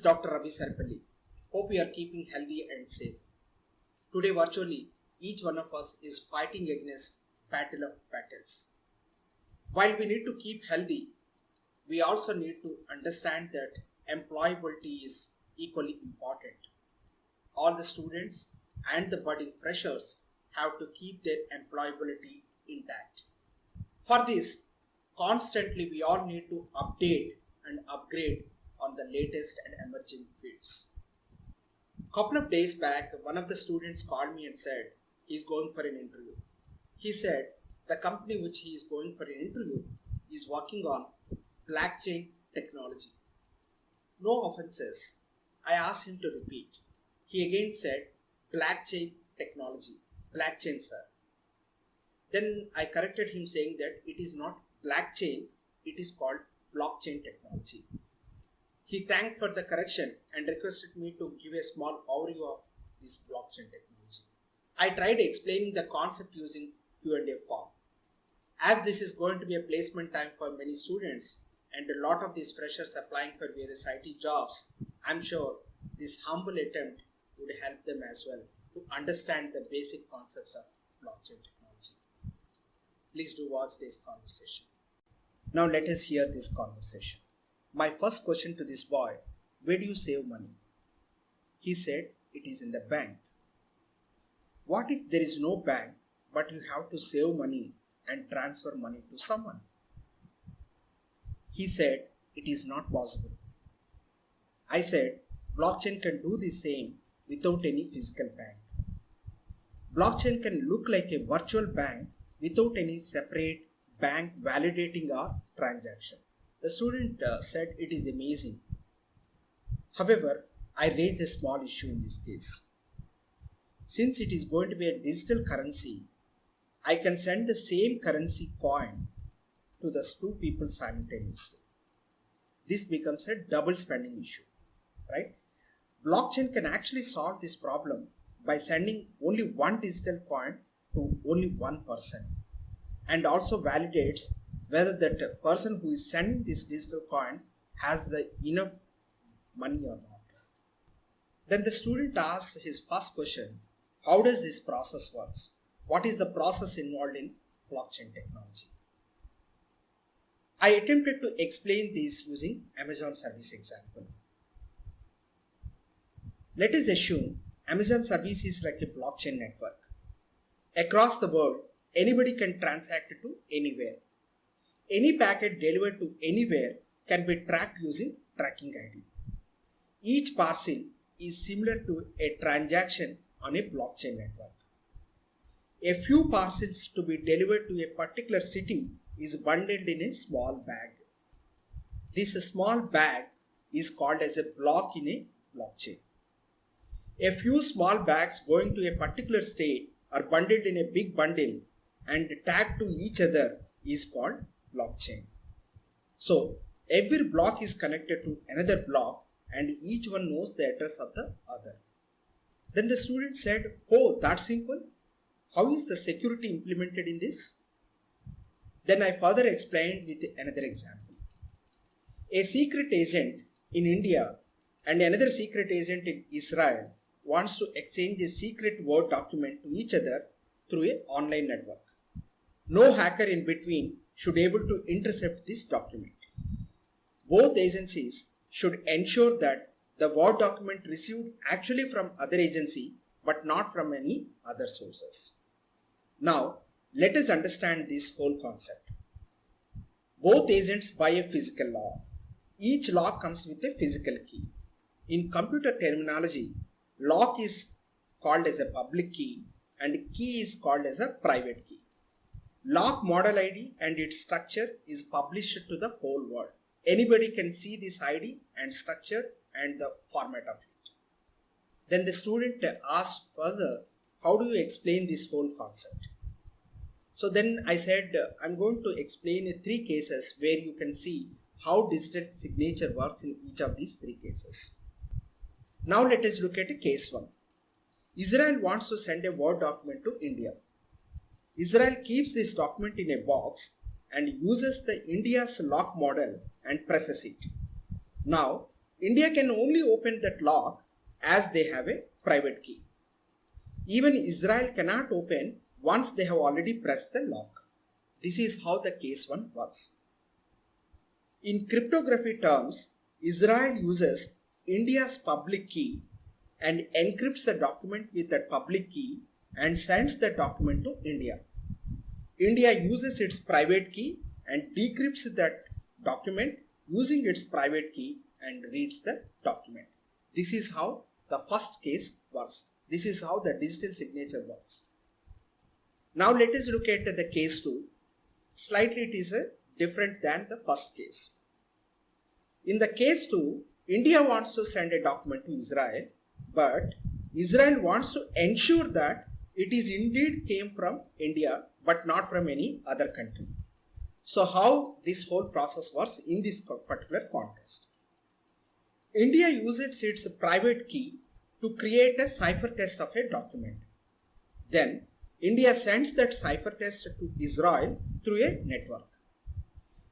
Dr. Ravi Sarpalli. Hope you are keeping healthy and safe. Today, virtually, each one of us is fighting against battle of battles. While we need to keep healthy, we also need to understand that employability is equally important. All the students and the budding freshers have to keep their employability intact. For this, constantly we all need to update and upgrade on the latest and emerging fields. Couple of days back, one of the students called me and said he's going for an interview. He said the company which he is going for an interview is working on blockchain technology. No offenses. I asked him to repeat. He again said blockchain technology. Blockchain, sir. Then I corrected him saying that it is not blockchain, it is called blockchain technology. He thanked for the correction and requested me to give a small overview of this blockchain technology. I tried explaining the concept using Q&A form. As this is going to be a placement time for many students and a lot of these freshers applying for various IT jobs, I'm sure this humble attempt would help them as well to understand the basic concepts of blockchain technology. Please do watch this conversation. Now let us hear this conversation. My first question to this boy, where do you save money? He said, it is in the bank. What if there is no bank, but you have to save money and transfer money to someone? He said, it is not possible. I said, blockchain can do the same without any physical bank. Blockchain can look like a virtual bank without any separate bank validating our transaction. The student said it is amazing. However, I raised a small issue in this case. Since it is going to be a digital currency, I can send the same currency coin to the two people simultaneously. This becomes a double spending issue, right? Blockchain can actually solve this problem by sending only one digital coin to only one person, and also validates whether that person who is sending this digital coin has the enough money or not. Then the student asks his first question, how does this process works? What is the process involved in blockchain technology? I attempted to explain this using Amazon service example. Let us assume Amazon service is like a blockchain network. Across the world, anybody can transact to anywhere. Any packet delivered to anywhere can be tracked using tracking ID. Each parcel is similar to a transaction on a blockchain network. A few parcels to be delivered to a particular city is bundled in a small bag. This small bag is called as a block in a blockchain. A few small bags going to a particular state are bundled in a big bundle and tagged to each other is called blockchain. So every block is connected to another block and each one knows the address of the other. Then the student said, oh, that's simple. How is the security implemented in this? Then I further explained with another example. A secret agent in India and another secret agent in Israel wants to exchange a secret Word document to each other through an online network. No hacker in between should be able to intercept this document. Both agencies should ensure that the Word document received actually from other agency but not from any other sources. Now, let us understand this whole concept. Both agents buy a physical lock. Each lock comes with a physical key. In computer terminology, lock is called as a public key and key is called as a private key. Lock model ID and its structure is published to the whole world. Anybody can see this ID and structure and the format of it. Then the student asked further, how do you explain this whole concept? So then I said, I'm going to explain 3 cases where you can see how digital signature works in each of these 3 cases. Now let us look at a case 1. Israel wants to send a Word document to India. Israel keeps this document in a box and uses the India's lock model and presses it. Now India can only open that lock as they have a private key. Even Israel cannot open once they have already pressed the lock. This is how the case 1 works. In cryptography terms, Israel uses India's public key and encrypts the document with that public key and sends the document to India. India uses its private key and decrypts that document using its private key and reads the document. This is how the first case works. This is how the digital signature works. Now let us look at the case 2. Slightly it is different than the first case. In the case 2, India wants to send a document to Israel, but Israel wants to ensure that it is indeed came from India but not from any other country. So how this whole process works in this particular context? India uses its private key to create a ciphertext of a document. Then India sends that ciphertext to Israel through a network.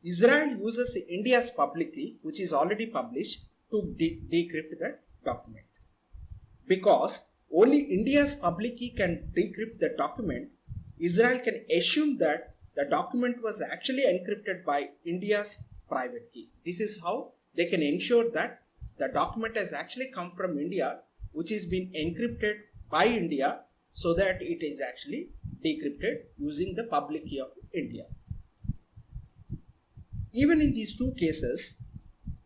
Israel uses India's public key, which is already published, to decrypt that document. Because only India's public key can decrypt the document, Israel can assume that the document was actually encrypted by India's private key. This is how they can ensure that the document has actually come from India, which is being encrypted by India, so that it is actually decrypted using the public key of India. Even in these two cases,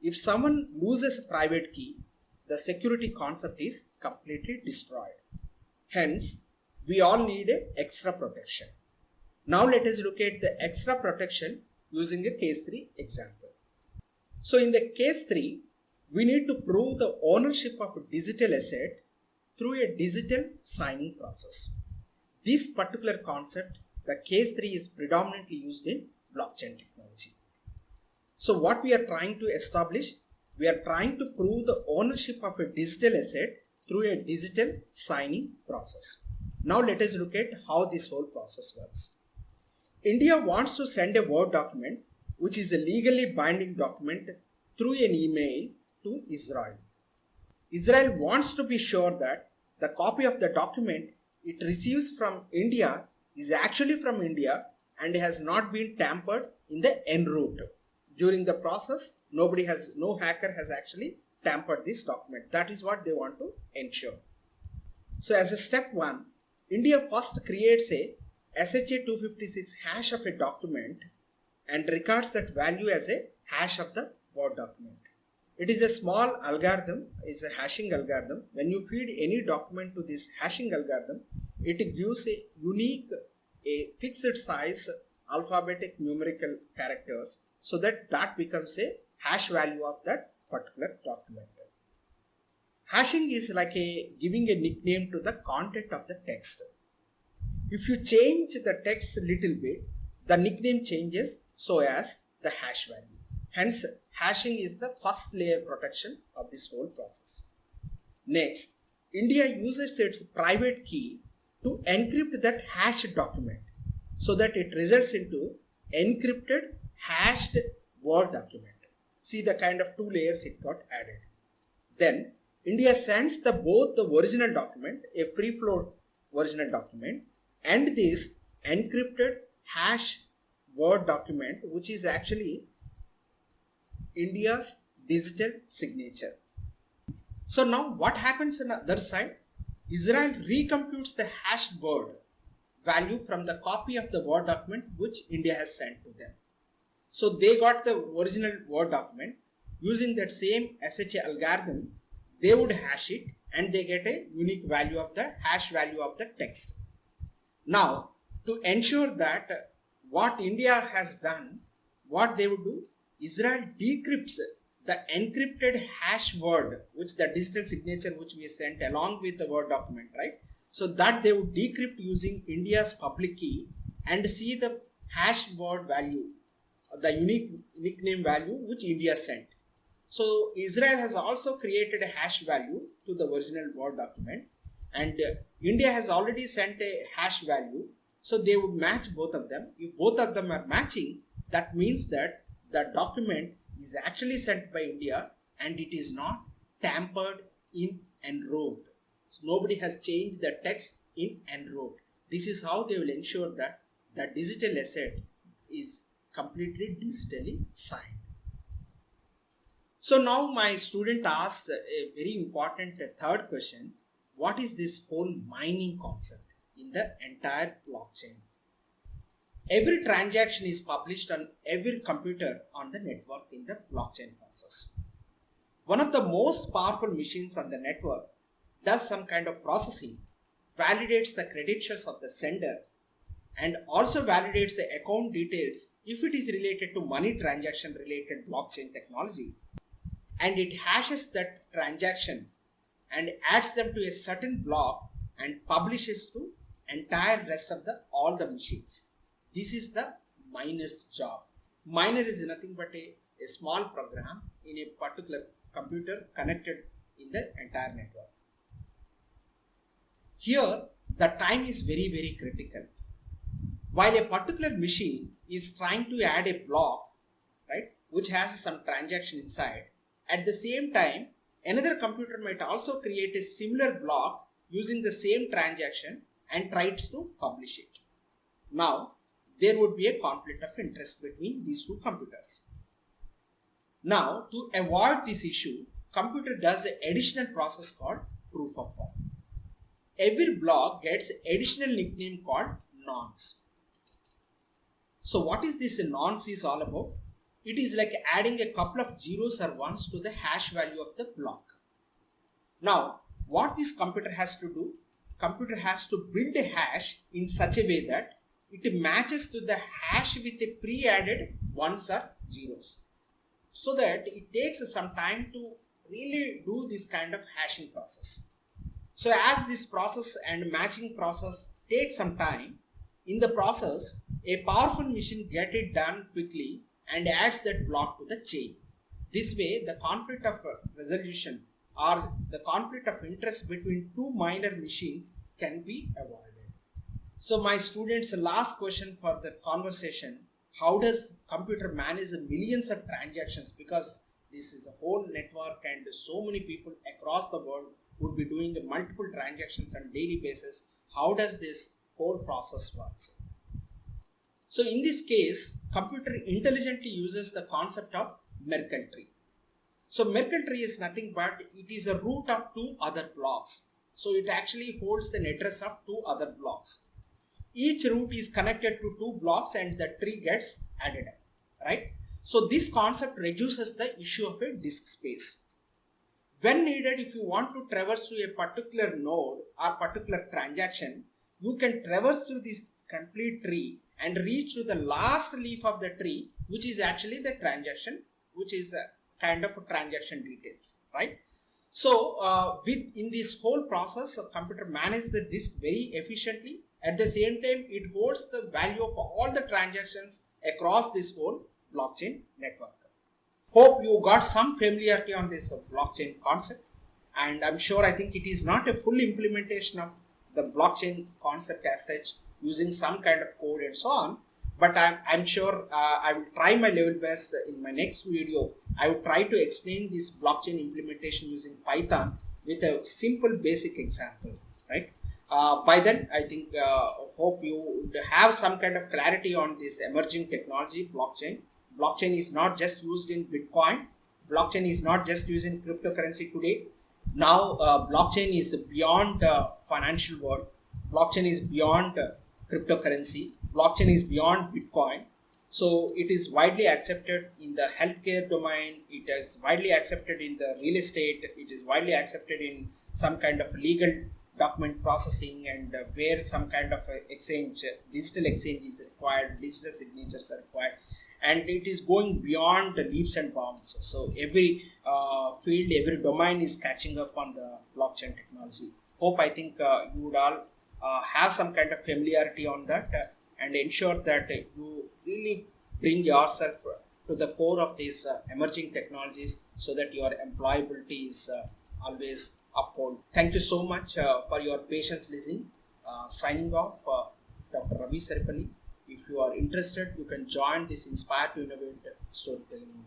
if someone loses a private key, the security concept is completely destroyed. Hence, we all need extra protection. Now let us look at the extra protection using a case 3 example. So in the case 3, we need to prove the ownership of a digital asset through a digital signing process. This particular concept, the case 3, is predominantly used in blockchain technology. So what we are trying to establish, we are trying to prove the ownership of a digital asset through a digital signing process. Now let us look at how this whole process works. India wants to send a Word document, which is a legally binding document, through an email to Israel. Israel wants to be sure that the copy of the document it receives from India is actually from India and has not been tampered in the en route. During the process, no hacker has actually tampered this document. That is what they want to ensure. So as a step 1, India first creates a SHA-256 hash of a document and records that value as a hash of the Word document. It is a small algorithm, is a hashing algorithm. When you feed any document to this hashing algorithm, it gives a unique, a fixed size alphabetic numerical characters, so that becomes a hash value of that particular document. Hashing is like giving a nickname to the content of the text. If you change the text a little bit, the nickname changes so as the hash value. Hence, hashing is the first layer protection of this whole process. Next, India uses its private key to encrypt that hashed document so that it results into encrypted hashed Word document. See the kind of 2 layers it got added. Then India sends both the original document, a free flow original document, and this encrypted hash Word document, which is actually India's digital signature. So now what happens on the other side? Israel recomputes the hashed Word value from the copy of the Word document which India has sent to them. So they got the original Word document. Using that same SHA algorithm, they would hash it and they get a unique value of the hash value of the text. Now, to ensure that what India has done, what they would do, Israel decrypts the encrypted hash word, which the digital signature which we sent along with the Word document, right? So that they would decrypt using India's public key and see the hash word value, the unique nickname value which India sent. So Israel has also created a hash value to the original Word document, and India has already sent a hash value. So they would match both of them. If both of them are matching, that means that the document is actually sent by India and it is not tampered in and wrote. So nobody has changed the text in and wrote. This is how they will ensure that the digital asset is completely digitally signed. So now my student asks a very important third question. What is this whole mining concept in the entire blockchain? Every transaction is published on every computer on the network in the blockchain process. One of the most powerful machines on the network does some kind of processing, validates the credentials of the sender, and also validates the account details if it is related to money transaction related blockchain technology, and it hashes that transaction and adds them to a certain block and publishes to entire rest of all the machines. This is the miner's job. Miner is nothing but a small program in a particular computer connected in the entire network. Here the time is very, very critical. While a particular machine is trying to add a block, right, which has some transaction inside, at the same time another computer might also create a similar block using the same transaction and tries to publish it. Now there would be a conflict of interest between these two computers. Now to avoid this issue, computer does an additional process called proof of work. Every block gets additional nickname called nonce. So what is this nonce is all about? It is like adding a couple of zeros or ones to the hash value of the block. Now what this computer has to do? Computer has to build a hash in such a way that it matches to the hash with a pre-added ones or zeros, so that it takes some time to really do this kind of hashing process. So as this process and matching process takes some time, in the process a powerful machine get it done quickly and adds that block to the chain. This way the conflict of resolution or the conflict of interest between two miner machines can be avoided. So my students, last question for the conversation: how does computer manage the millions of transactions? Because this is a whole network and so many people across the world would be doing multiple transactions on daily basis. How does this whole process works? So in this case, computer intelligently uses the concept of Merkle tree. So Merkle tree is nothing but it is a root of two other blocks. So it actually holds the address of two other blocks. Each root is connected to two blocks and the tree gets added up, right? So this concept reduces the issue of a disk space. When needed, if you want to traverse to a particular node or particular transaction, you can traverse through this complete tree and reach to the last leaf of the tree, which is actually the transaction, which is a kind of a transaction details, right? So in this whole process, a computer manages the disk very efficiently. At the same time, it holds the value of all the transactions across this whole blockchain network. Hope you got some familiarity on this blockchain concept, and I'm sure I think it is not a full implementation of the blockchain concept as such using some kind of code and so on, but I'm sure I will try my level best in my next video. I will try to explain this blockchain implementation using Python with a simple basic example, right? By then, I think hope you would have some kind of clarity on this emerging technology, blockchain. Blockchain is not just used in Bitcoin. Blockchain is not just used in cryptocurrency today. Now, blockchain is beyond financial world. Blockchain is beyond cryptocurrency. Blockchain is beyond Bitcoin. So it is widely accepted in the healthcare domain. It is widely accepted in the real estate. It is widely accepted in some kind of legal document processing, and where some kind of exchange, digital exchange is required, digital signatures are required, and it is going beyond the leaps and bounds. So every field, every domain is catching up on the blockchain technology. Hope I think you would all have some kind of familiarity on that and ensure that you really bring yourself to the core of these emerging technologies so that your employability is always uphold. Thank you so much for your patience listening. Signing off, Dr. Ravi Saripalli. If you are interested, you can join this Inspire to Innovate storytelling movement.